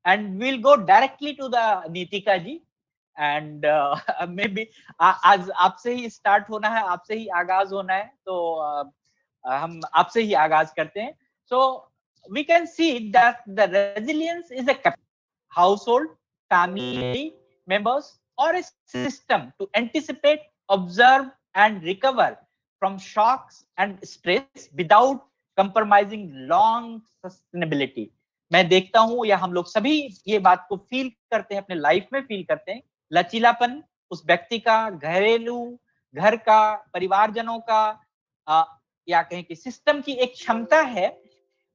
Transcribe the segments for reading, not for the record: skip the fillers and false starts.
and we'll go directly to the Nitika ji. And may be आज आपसे ही start होना है, आपसे ही आगाज होना है, तो हम आपसे ही आगाज करते हैं. So we can see that the resilience is a household, family members, or a system to anticipate, observe, and recover from shocks and stress without compromising long sustainability. मैं देखता हूं, या हम लोग सभी ये बात को फील करते हैं, अपने लाइफ में फील करते हैं, लचीलापन उस व्यक्ति का, घरेलू, घर का, परिवारजनों का, या कहें कि सिस्टम की एक क्षमता है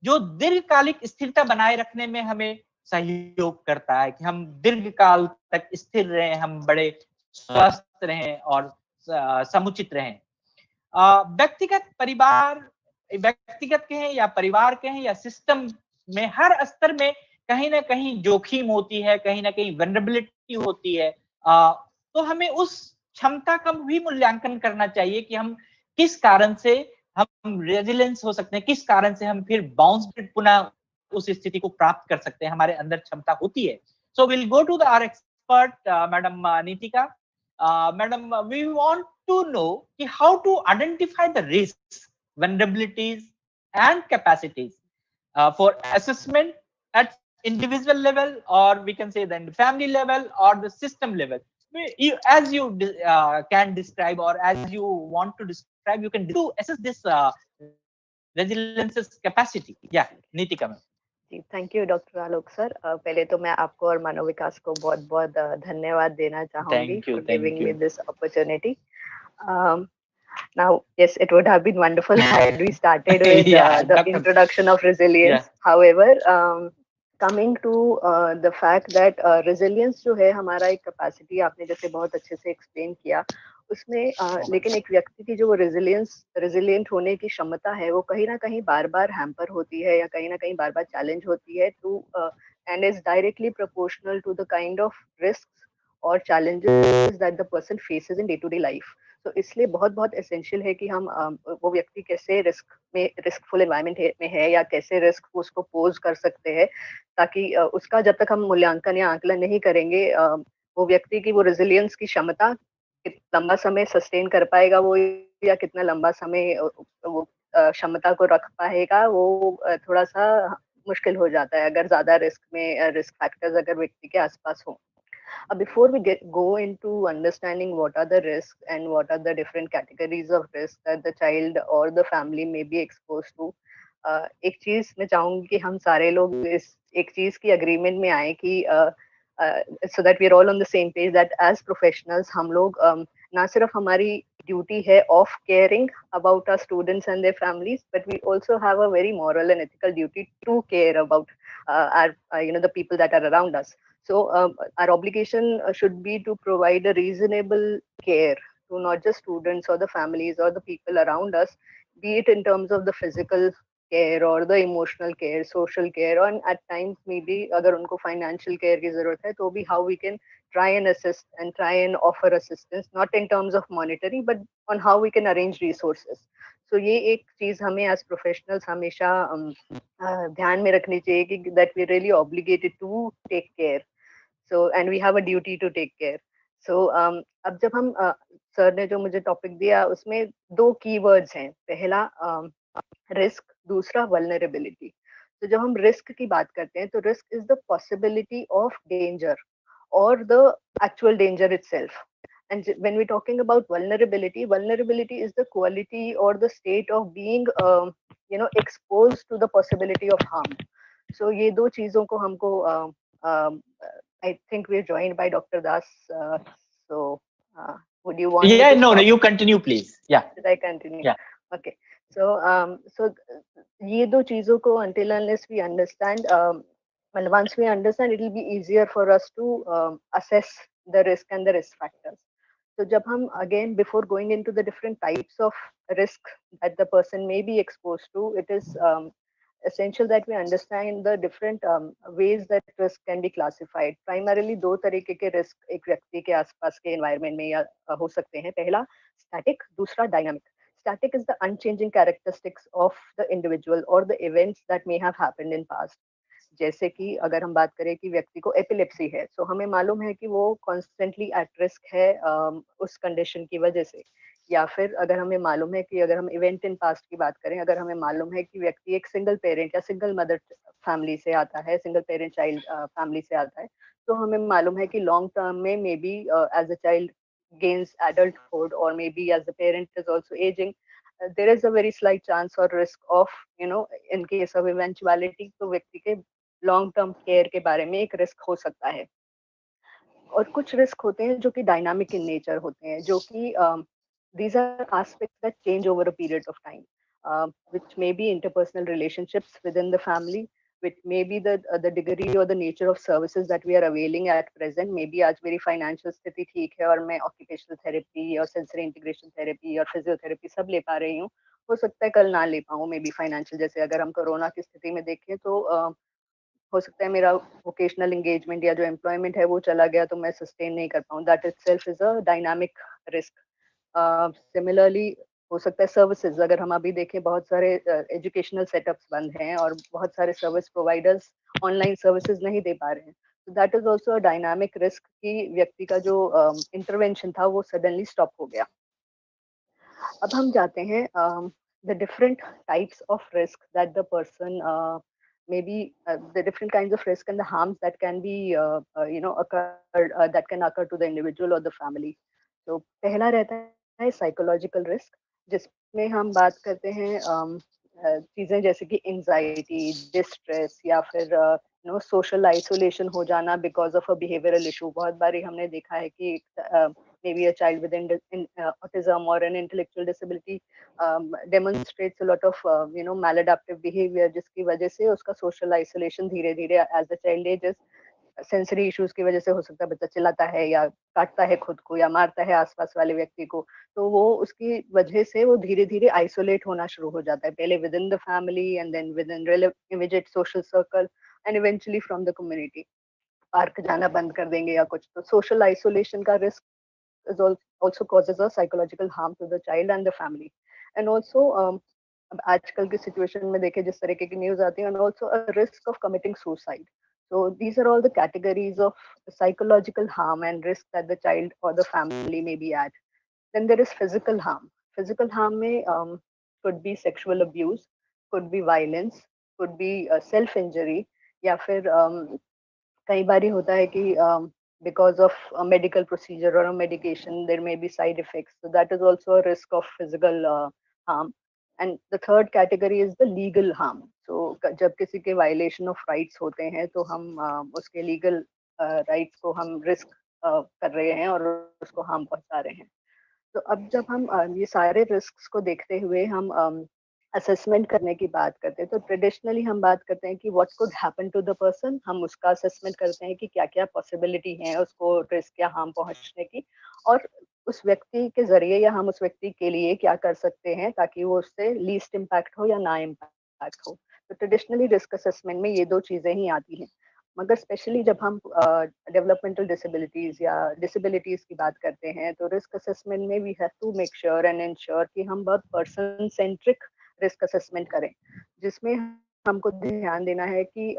जो दीर्घकालिक स्थिरता बनाए रखने में हमें सहयोग करता है, कि हम दीर्घकाल तक स्थिर रहें, हम बड़े स्वस्थ रहें और समुचित रहें. व्यक्तिगत परिवार, व्यक्तिगत कहें या परिवार कहें या सिस्टम में हर स्तर में कहीं ना कहीं जोखिम होती है, कहीं ना कहीं वल्नरेबिलिटी होती है. तो हमें उस क्षमता का भी मूल्यांकन करना चाहिए कि हम किस कारण से हम रेजिलेंस हो सकते हैं, किस कारण से हम फिर बाउंस पुनः उस स्थिति को प्राप्त कर सकते हैं, हमारे अंदर क्षमता होती है. So will go to the our expert madam Nitika. Madam, we want to know how to identify the risks, vulnerabilities, and capacities for assessment at individual level, or we can say then family level or the system level. As you can describe, or as you want to describe, you can do assess this resilience's capacity. Yeah, Nitika ma'am. जी, thank you doctor Alok sir. पहले तो मैं आपको और मानव विकास को बहुत बहुत धन्यवाद देना चाहूंगी for giving me this opportunity. Now, yes, it would have been wonderful had we started with the introduction of resilience. However, coming to the fact that resilience जो है हमारा एक capacity, आपने जैसे बहुत अच्छे से explain किया उसमें, लेकिन एक व्यक्ति की जो वो resilient होने की क्षमता है वो कहीं ना कहीं बार बार हैम्पर होती है या कहीं ना कहीं बार बार चैलेंज होती है to and is directly proportional to the kind of risks or challenges that the person faces in day to day life. तो इसलिए बहुत बहुत एसेंशियल है कि हम वो व्यक्ति कैसे रिस्कफुल एनवायरनमेंट में है या कैसे रिस्क उसको पोज कर सकते हैं, ताकि उसका जब तक हम मूल्यांकन या आंकलन नहीं करेंगे वो व्यक्ति की वो रेजिलियंस की क्षमता कितना लंबा समय सस्टेन कर पाएगा वो, या कितना लंबा समय वो क्षमता को रख पाएगा, वो थोड़ा सा मुश्किल हो जाता है अगर ज्यादा रिस्क फैक्टर्स अगर व्यक्ति के आसपास हो. Before we go into understanding what are the risks and what are the different categories of risks that the child or the family may be exposed to, एक चीज मैं चाहूंगी कि हम सारे लोग इस एक चीज की agreement में आए कि so that we are all on the same page that as professionals हम लोग ना सिर्फ हमारी ड्यूटी है of caring about our students and their families, but we also have a very moral and ethical duty to care about our the people that are around us. So our obligation should be to provide a reasonable care to not just students or the families or the people around us, be it in terms of the physical care or the emotional care, social care, and at times maybe अगर उनको financial care की जरूरत है तो भी how we can try and assist and try and offer assistance, not in terms of monetary but on how we can arrange resources. So ये एक चीज हमें as professionals हमेशा ध्यान में रखनी चाहिए कि that we really obligated to take care. So and we have a duty to take care. So अब जब हम सर ने जो मुझे टॉपिक दिया उसमें दो कीवर्ड्स हैं, पहला रिस्क, दूसरा वल्नरेबिलिटी. तो जब हम रिस्क की बात करते हैं तो risk is the possibility of danger और the actual danger itself. And when we're talking about vulnerability is the quality or the state of being exposed to the possibility of harm. So ये दो चीजों को हमको I think we're joined by Dr. Das. So would you want? Yeah, no, you continue, please. Yeah. Should I continue? Yeah. Okay. So ये दो चीजों को until unless we understand, and once we understand, it will be easier for us to assess the risk and the risk factors. So जब हम again before going into the different types of risk that the person may be exposed to, it is essential that we understand the different ways that risk can be classified. Primarily दो तरीके के risk एक व्यक्ति के आसपास के environment में या हो सकते हैं. पहला static, दूसरा dynamic. Static is the unchanging characteristics of the individual or the events that may have happened in past. जैसे कि अगर हम बात करें कि व्यक्ति को एपिलेप्सी है, तो हमें मालूम है कि वो कॉन्स्टेंटली एट रिस्क है उस कंडीशन की वजह से। या फिर अगर हमें मालूम है कि अगर हम इवेंट इन पास्ट की बात करें, अगर हमें मालूम है कि व्यक्ति एक सिंगल पेरेंट या सिंगल मदर फैमिली से आता है, सिंगल पेरेंट चाइल्ड फैमिली से आता है, तो हमें मालूम है कि लॉन्ग टर्म में may be as a child gains adulthood, or maybe as the parent is also aging, there is a very slight chance or risk of, in case of eventuality, तो व्यक्ति के लॉन्ग टर्म केयर के बारे में एक risk हो सकता है। और कुछ रिस्क होते हैं जो कि डायनामिक इन नेचर होते हैं, जो कि these are aspects that change over a period of time, which may be interpersonal relationships within the family, which may be the degree or the nature of services that we are availing at present. Maybe आज मेरी financial स्थिति ठीक है और मैं occupational therapy और sensory integration therapy और physiotherapy सब ले पा रही हूँ, हो सकता है कल ना ले पाऊँ, मे बी फाइनेंशियल, जैसे अगर हम कोरोना की स्थिति में देखें तो हो सकता है मेरा वोकेशनल एंगेजमेंट या जो एम्प्लॉयमेंट है वो चला गया, तो मैं सस्टेन नहीं कर पाऊँ। That itself is a dynamic risk. Similarly हो सकता है सर्विसेज, अगर हम अभी देखें बहुत सारे एजुकेशनल सेटअप्स बंद हैं और बहुत सारे सर्विस प्रोवाइडर्स ऑनलाइन सर्विसेज नहीं दे पा रहे हैं, तो that is also a dynamic risk कि व्यक्ति का जो इंटरवेंशन था वो सडनली स्टॉप हो गया। अब हम जाते हैं the different types of risk that the person maybe the different kinds of risk and the harms that can be occurred that can occur to the individual or the family. तो पहला रहता है साइकोलॉजिकल रिस्क, जिसमें हम बात करते हैं चीजें जैसे कि एंजाइटी, डिस्ट्रेस, या फिर सोशल आइसोलेशन हो जाना because of a behavioural issue. बहुत बारी हमने देखा है कि maybe a child with autism or an intellectual disability demonstrates a lot of maladaptive behavior, जिसकी वजह से उसका social isolation धीरे धीरे as the child ages, sensory issues की वजह से हो सकता है बच्चा चिल्लाता है या काटता है खुद को या मारता है आसपास वाले व्यक्ति को, तो वो उसकी वजह से वो धीरे धीरे आइसोलेट होना शुरू हो जाता है, पहले within the family and then within immediate social circle and eventually from the community. Park जाना बंद कर देंगे या कुछ, तो सोशल आइसोलेशन का risk is also causes a psychological harm to the child and the family. And also अब आजकल की सिचुएशन में देखें जिस तरीके की न्यूज आती है, and also a risk of committing suicide. So these are all the categories of psychological harm and risk that the child or the family may be at. Then there is physical harm. Physical harm may could be sexual abuse, could be violence, could be self injury, या फिर कई बारी होता है कि because of a medical procedure or a medication there may be side effects, so that is also a risk of physical harm. And the third category is the legal harm. So जब किसी के violation of rights होते हैं तो हम उसके legal rights को हम risk कर रहे हैं और उसको harm पहुंचा रहे हैं। तो अब जब हम ये सारे रिस्क को देखते हुए हम असेसमेंट करने की बात करते हैं, तो ट्रेडिशनली हम बात करते हैं कि what could happen to the person. हम उसका असेसमेंट करते हैं कि क्या क्या पॉसिबिलिटी है उसको रिस्क या हार्म पहुंचने की, और उस व्यक्ति के जरिए या हम उस व्यक्ति के लिए क्या कर सकते हैं ताकि वो उससे लीस्ट इम्पैक्ट हो या ना इम्पैक्ट हो। तो ट्रेडिशनली रिस्क असेसमेंट में ये दो चीजें ही आती हैं, मगर स्पेशली जब हम डेवलपमेंटल डिसेबिलिटीज या डिसेबिलिटीज की बात करते हैं, तो रिस्क असेसमेंट में we have to make sure and ensure कि हम बहुत पर्सन सेंट्रिक रिस्क असेसमेंट करें, जिसमें हमको ध्यान देना है कि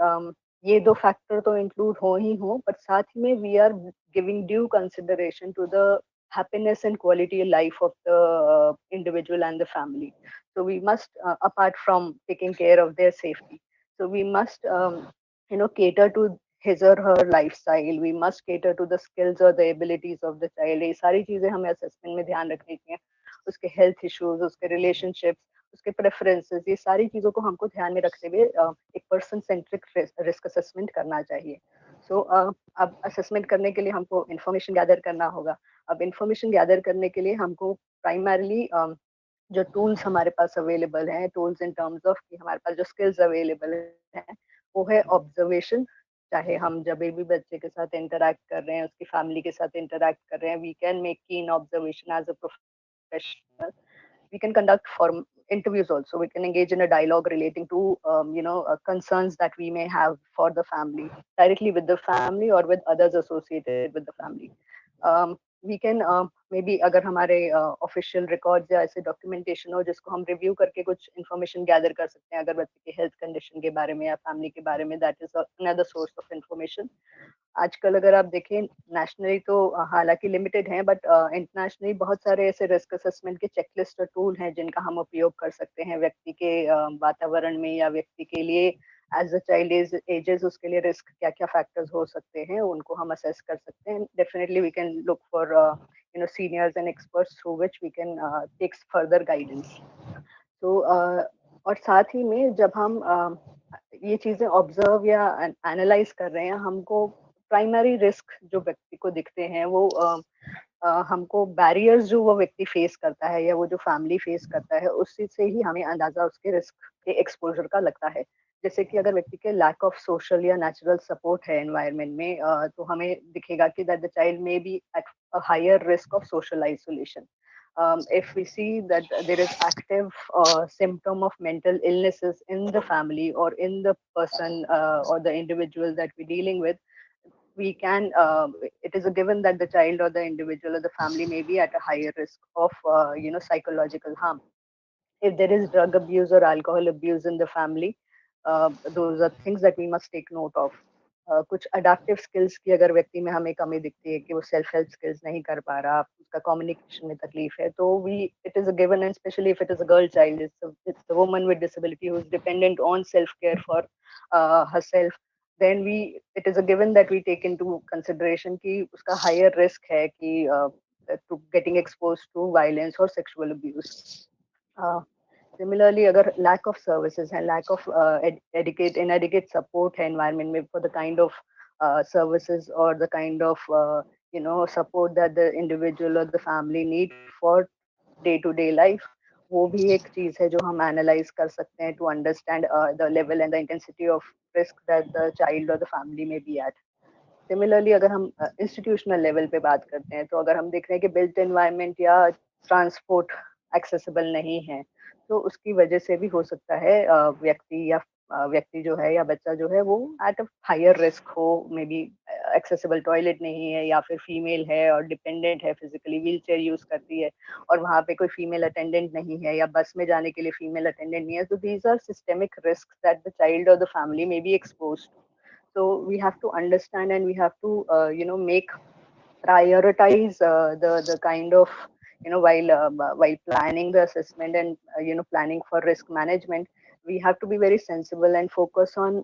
ये दो फैक्टर तो इंक्लूड हो ही हो, पर साथ ही में we are giving due consideration to the happiness and quality life of the individual and the family. So we must apart from taking care of their safety, so we must cater to his or her lifestyle, we must cater to the skills or the abilities of the child. ये सारी चीजें हमें assessment में ध्यान रखनी चाहिए, उसके health issues, उसके रिलेशनशिप्स, उसके प्रेफरेंसेस, ये सारी चीजों को हमको ध्यान में रखते हुए एक पर्सन सेंट्रिक रिस्क असेसमेंट करना चाहिए। सो अब असेसमेंट करने के लिए हमको इन्फॉर्मेशन गैदर करना होगा। अब इन्फॉर्मेशन गैदर करने के लिए हमको प्राइमरली जो टूल्स हमारे पास अवेलेबल हैं, टूल्स इन टर्म्स ऑफ कि हमारे पास जो स्किल्स अवेलेबल हैं, वो है ऑब्जर्वेशन। चाहे हम जब भी बच्चे के साथ इंटरेक्ट कर रहे हैं, उसकी फैमिली के साथ इंटरेक्ट कर रहे हैं, we can make keen observation as a professional. We can conduct form interviews also. We can engage in a dialogue relating to concerns that we may have for the family, directly with the family or with others associated with the family. We can may be अगर हमारे official records या ऐसे documentation हो जिसको हम review करके कुछ information gather कर सकते हैं अगर बच्चे की हेल्थ कंडीशन के बारे में या फैमिली के बारे में, that is another source of information. आजकल अगर आप देखें नेशनली तो हालांकि लिमिटेड है, बट इंटरनेशनली बहुत सारे ऐसे रिस्क असेसमेंट के चेकलिस्ट और टूल हैं जिनका हम उपयोग कर सकते हैं व्यक्ति के वातावरण में या व्यक्ति के लिए एज अ चाइल्ड एजेस उसके लिए रिस्क क्या क्या फैक्टर्स हो सकते हैं उनको हम असेस कर सकते हैं। Definitely we can look for seniors and experts through which we can take further guidance. तो और साथ ही में जब हम ये चीजें ऑब्जर्व या एनालाइज कर रहे हैं, हमको प्राइमरी रिस्क जो व्यक्ति को दिखते हैं वो हमको बैरियर्स जो वो व्यक्ति फेस करता है या वो जो फैमिली फेस करता है उसी से ही हमें अंदाजा उसके रिस्क के एक्सपोजर का लगता है। जैसे कि अगर व्यक्ति के लैक ऑफ सोशल या नेचुरल सपोर्ट है एनवायरनमेंट में, तो हमें दिखेगा कि that the child may be at a higher risk of social isolation. If we see that there is active symptom of mental illnesses in the family or in the person or the individual that we're dealing with, we can it is a given that the child or the individual or the family may be at a higher risk of psychological harm. If there is drug abuse or alcohol abuse in the family, those are things that we must take note of. कुछ adaptive skills की अगर व्यक्ति में हमें कमी दिखती है कि वो सेल्फ हेल्प स्किल्स नहीं कर पा रहा, उसका कम्युनिकेशन में तकलीफ है, तो we it is a given and specially if it is a girl child, it's the woman with disability who is dependent on self care for herself, then we it is a given that we take into consideration कि उसका higher risk है कि to getting exposed to violence or sexual abuse. Similarly, अगर lack of services है, lack of inadequate support है environment में for the kind of services or the kind of support that the individual or the family need for day to day life, वो भी एक चीज है जो हम एनालाइज कर सकते हैं to understand the level and the intensity of risk that the child और the family may be at. Similarly अगर हम इंस्टीट्यूशनल लेवल पे बात करते हैं, तो अगर हम देख रहे हैं कि बिल्ट एनवायरनमेंट या ट्रांसपोर्ट एक्सेसिबल नहीं है, तो उसकी वजह से भी हो सकता है व्यक्ति जो है या बच्चा जो है वो एट अ हायर रिस्क हो, मे बी एक्सेसिबल टॉयलेट नहीं है या फिर फीमेल है और डिपेंडेंट है, फिजिकली व्हील चेयर यूज करती है और वहाँ पे कोई फीमेल अटेंडेंट नहीं है या बस में जाने के लिए फीमेल अटेंडेंट नहीं है, तो these are systemic risk that the child और the family may be exposed. So we have to understand and we have to make prioritize the kind of while planning the assessment and planning for risk management, we have to be very sensible and focus on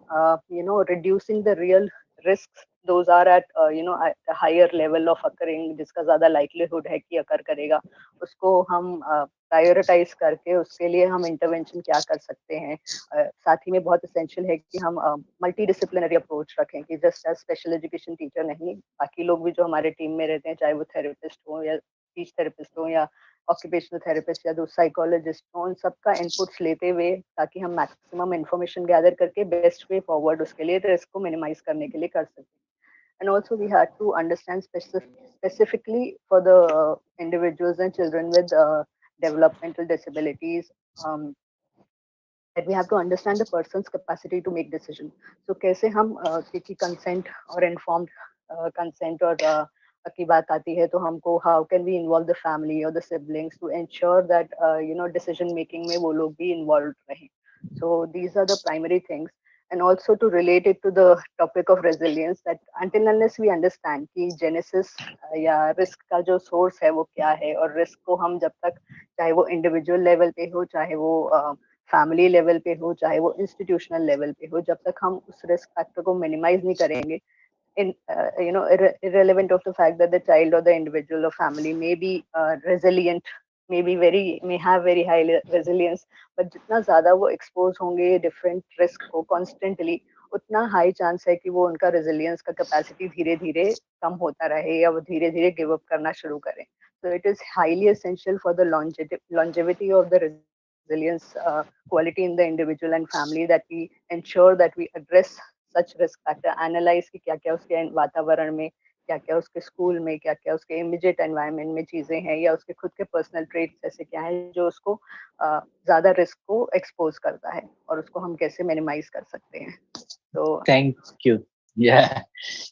reducing the real risks, those are at at a higher level of occurring, जिसका ज्यादा likelihood है कि occur करेगा, उसको हम prioritise करके उसके लिए हम इंटरवेंशन क्या कर सकते हैं। साथ ही में बहुत असेंशियल है कि हम मल्टी डिसिप्लिनरी अप्रोच रखें कि just as special education teacher नहीं, बाकी लोग भी जो हमारे टीम में रहते हैं, चाहे वो थेरेपिस्ट हो या स्पीच थेरेपिस्ट हो या ऑक्यूपेशनल थेरेपिस्ट या साइकोलॉजिस्ट हो, उन सबका इनपुट्स लेते हुए ताकि हम मैक्सिमम इन्फॉर्मेशन गैदर करके बेस्ट वे फॉरवर्ड उसके लिए रिस्क को मिनिमाइज करने के लिए कर सकते हैं। And also we had to understand specifically for the individuals and children with developmental disabilities, that we have to understand the person's capacity to make decision. So कैसे हम क्योंकि consent और informed consent और की बात आती है, तो हमको how can we involve the family or the siblings to ensure that decision making में वो लोग भी involved रहें. So these are the primary things. And also to relate it to the topic of resilience, that until unless we understand कि genesis या risk का जो source है वो क्या है, और risk को हम जब तक चाहे वो individual level पे हो, चाहे वो फैमिली लेवल पे हो, चाहे वो इंस्टीट्यूशनल लेवल पे हो, जब तक हम उस रिस्क फैक्टर को मिनिमाइज नहीं करेंगे, in irrelevant of the fact that the child or the individual or family may be resilient, may have very high resilience, but जितना ज्यादा वो expose होंगे different risk को constantly, उतना हाई चांस है कि वो उनका resilience का capacity धीरे धीरे कम होता रहे या वो धीरे धीरे give up करना शुरू करें. So it is highly essential for the longevity of the resilience quality in the individual and family that we ensure that we address such risk factor, analyze कि क्या क्या उसके वातावरण में, क्या क्या उसके स्कूल में, क्या क्या उसके इमीडिएट एनवायरनमेंट में चीजें हैं, या उसके खुद के पर्सनल ट्रेट्स ऐसे क्या हैं जो उसको ज्यादा रिस्क को एक्सपोज करता है, और उसको हम कैसे मिनिमाइज कर सकते हैं. तो थैंक यू. Yeah,